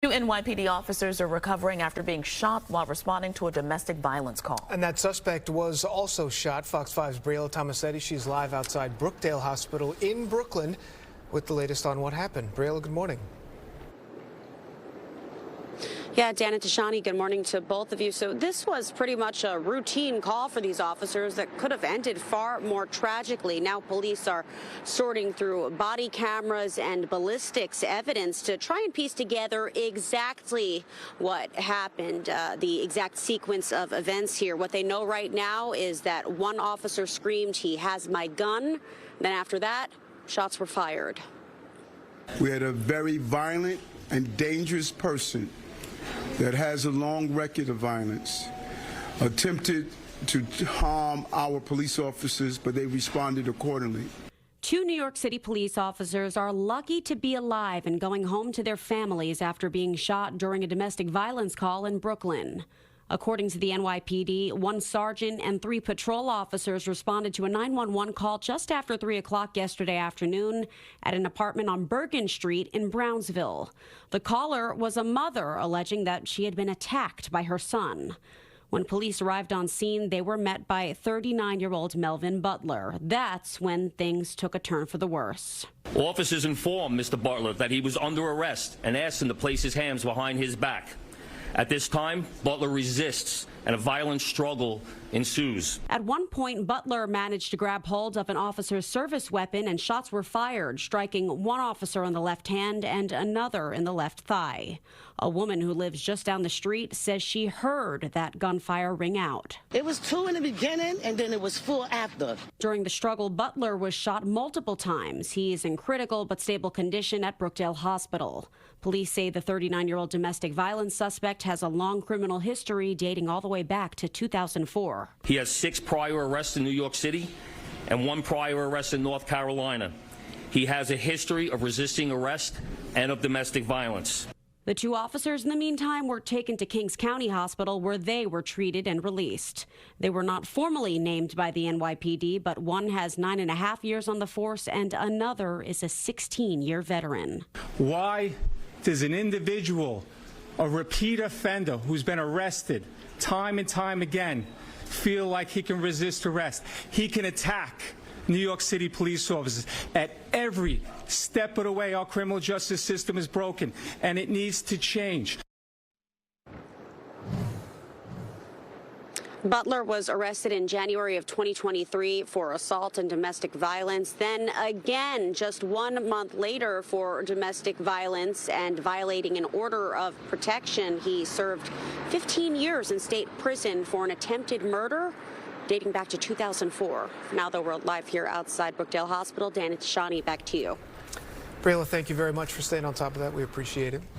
Two NYPD officers are recovering after being shot while responding to a domestic violence call. And that suspect was also shot. Fox 5's Briella Tomassetti, she's live outside Brookdale Hospital in Brooklyn with the latest on what happened. Briella, good morning. Yeah, Dan and Tashani, good morning to both of you. So this was pretty much a routine call for these officers that could have ended far more tragically. Now police are sorting through body cameras and ballistics evidence to try and piece together exactly what happened, the exact sequence of events here. What they know right now is that one officer screamed, "He has my gun." Then after that, shots were fired. We had a very violent and dangerous person that has a long record of violence, attempted to harm our police officers, but they responded accordingly. Two New York City police officers are lucky to be alive and going home to their families after being shot during a domestic violence call in Brooklyn. According to the NYPD, one sergeant and 3 patrol officers responded to a 911 call just after 3 o'clock yesterday afternoon at an apartment on Bergen Street in Brownsville. The caller was a mother alleging that she had been attacked by her son. When police arrived on scene, they were met by 39-year-old Melvin Butler. That's when things took a turn for the worse. Officers informed Mr. Butler that he was under arrest and asked him to place his hands behind his back. At this time, Butler resists, and a violent struggle ensues. At one point, Butler managed to grab hold of an officer's service weapon, and shots were fired, striking one officer on the left hand and another in the left thigh. A woman who lives just down the street says she heard that gunfire ring out. It was 2 in the beginning, and then it was 4 after. During the struggle, Butler was shot multiple times. He is in critical but stable condition at Brookdale Hospital. Police say the 39-year-old domestic violence suspect has a long criminal history dating all the way back to 2004. He has 6 prior arrests in New York City and 1 prior arrest in North Carolina. He has a history of resisting arrest and of domestic violence. The 2 officers, in the meantime, were taken to Kings County Hospital, where they were treated and released. They were not formally named by the NYPD, but one has 9.5 years on the force and another is a 16-year veteran. Why does an individual, a repeat offender who's been arrested time and time again, feel like he can resist arrest? He can attack New York City police officers. At every step of the way, our criminal justice system is broken, and it needs to change. Butler was arrested in January of 2023 for assault and domestic violence. Then again, just 1 month later, for domestic violence and violating an order of protection. He served 15 years in state prison for an attempted murder dating back to 2004. Now that we're live here outside Brookdale Hospital, Dan and Tashani, back to you. Briella, thank you very much for staying on top of that. We appreciate it.